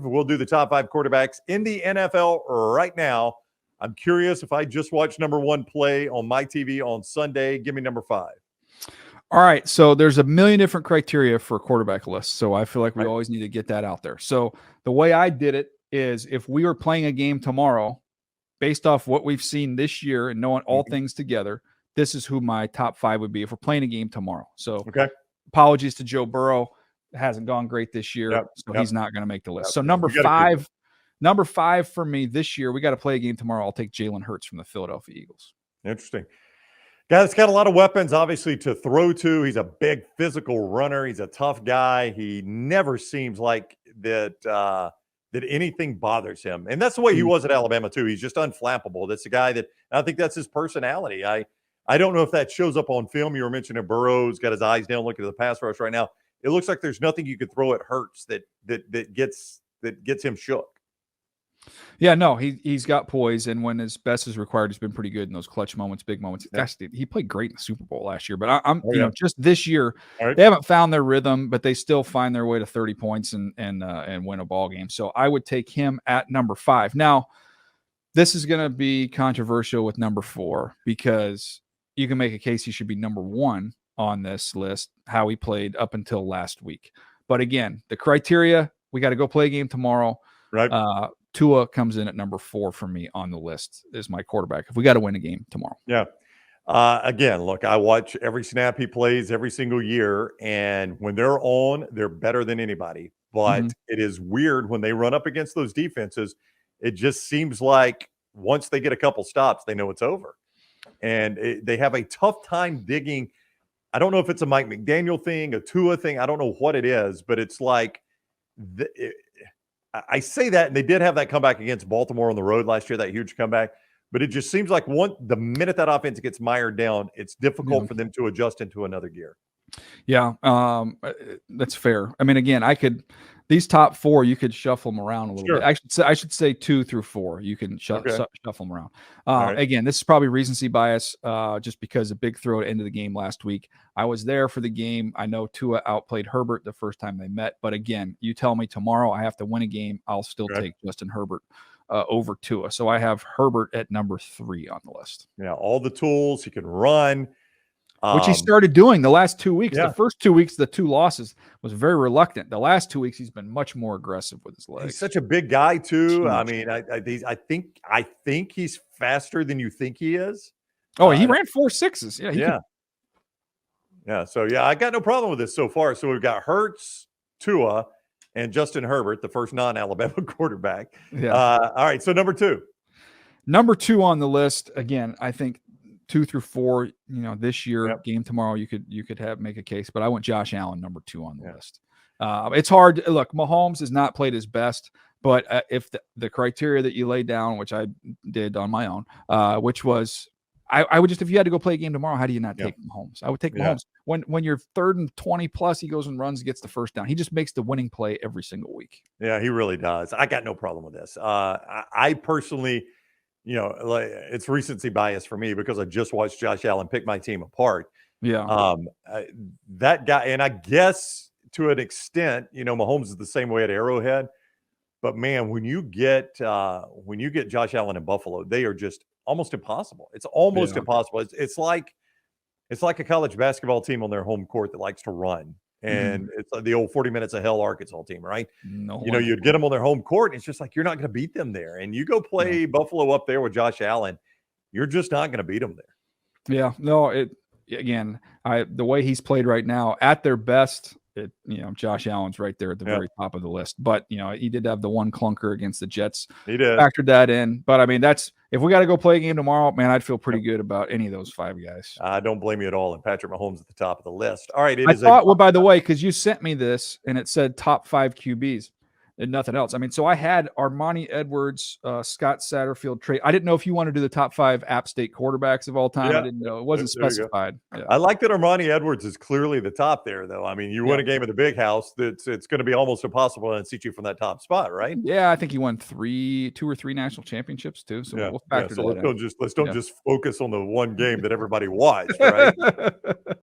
We'll do the top 5 quarterbacks in the NFL right now. I'm curious if I just watched number 1 play on my TV on Sunday. Give me number 5. All right. So there's a million different criteria for a quarterback list. So I feel like we always need to get that out there. So the way I did it is if we were playing a game tomorrow, based off what we've seen this year and knowing all things together, this is who my top 5 would be if we're playing a game tomorrow. So apologies to Joe Burrow. It hasn't gone great this year, so he's not going to make the list. So number 5 for me this year, we got to play a game tomorrow. I'll take Jalen Hurts from the Philadelphia Eagles. Interesting. Guy that's got a lot of weapons, obviously, to throw to. He's a big physical runner. He's a tough guy. He never seems like that that anything bothers him. And that's the way he was at Alabama, too. He's just unflappable. That's a guy that I think that's his personality. I don't know if that shows up on film. You were mentioning Burrow's got his eyes down looking at the pass rush right now. It looks like there's nothing you could throw at Hurts that gets him shook. Yeah, no, he's got poise, and when his best is required, he's been pretty good in those clutch moments, big moments. Gosh, he played great in the Super Bowl last year, but I'm just this year they haven't found their rhythm, but they still find their way to 30 points and win a ball game. So I would take him at number 5. Now, this is going to be controversial with number 4 because you can make a case he should be number 1 on this list, how he played up until last week. But again, the criteria, we got to go play a game tomorrow. Right. Tua comes in at number 4 for me on the list as my quarterback if we got to win a game tomorrow. Yeah. Again, look, I watch every snap he plays every single year, and when they're on, they're better than anybody. But it is weird when they run up against those defenses. It just seems like once they get a couple stops, they know it's over. And they have a tough time digging. I don't know if it's a Mike McDaniel thing, a Tua thing. I don't know what it is, but it's like I say that, and they did have that comeback against Baltimore on the road last year, that huge comeback. But it just seems like the minute that offense gets mired down, it's difficult for them to adjust into another gear. Yeah, that's fair. I mean, again, these top 4, you could shuffle them around a little bit. I should say 2 through 4. You can shuffle them around. Again, this is probably recency bias, just because a big throw at the end of the game last week. I was there for the game. I know Tua outplayed Herbert the first time they met, but again, you tell me tomorrow I have to win a game, I'll still take Justin Herbert over Tua. So I have Herbert at number 3 on the list. Yeah, all the tools, he can run. Which he started doing the last 2 weeks. The first 2 weeks, the 2 losses, was very reluctant. The last 2 weeks, he's been much more aggressive with his legs. He's such a big guy too. I mean, I think he's faster than you think he is. Oh, he ran 4.6s. Yeah. So I got no problem with this so far. So we've got Hurts, Tua, and Justin Herbert, the first non-Alabama quarterback. Yeah. All right. So number 2. Number 2 on the list. Again, I think 2 through 4, this year game tomorrow, you could make a case, but I went Josh Allen number 2 on the list. It's hard. Look, Mahomes has not played his best, but if the criteria that you laid down, which I did on my own, which was I would just, if you had to go play a game tomorrow, how do you not take Mahomes? I would take Mahomes. When you're 3rd and 20 plus, he goes and runs, gets the first down. He just makes the winning play every single week. Yeah, he really does. I got no problem with this. I personally, it's recency bias for me because I just watched Josh Allen pick my team apart. Yeah. That guy, and I guess to an extent, Mahomes is the same way at Arrowhead. But man, when you get Josh Allen in Buffalo, they are just almost impossible. It's almost impossible. It's like a college basketball team on their home court that likes to run. And it's like the old 40 minutes of hell Arkansas team, right? You'd get them on their home court, and it's just like you're not going to beat them there. And you go play Buffalo up there with Josh Allen, you're just not going to beat them there. Yeah, no. The way he's played right now, at their best, Josh Allen's right there at the very top of the list. But he did have the one clunker against the Jets. He did factored that in. But I mean, if we got to go play a game tomorrow, man, I'd feel pretty good about any of those 5 guys. I don't blame you at all. And Patrick Mahomes at the top of the list. All right. By the way, because you sent me this and it said top 5 QBs and nothing else. I mean, so I had Armani Edwards, Scott Satterfield, Trey. I didn't know if you want to do the top 5 App State quarterbacks of all time. I didn't know. It wasn't specified. Yeah. I like that Armani Edwards is clearly the top there, though. I mean, you win a game at the big house, it's going to be almost impossible to unseat you from that top spot, right? Yeah, I think he won 2 or 3 national championships too. So we'll factor that in. Let's don't just focus on the one game that everybody watched, right?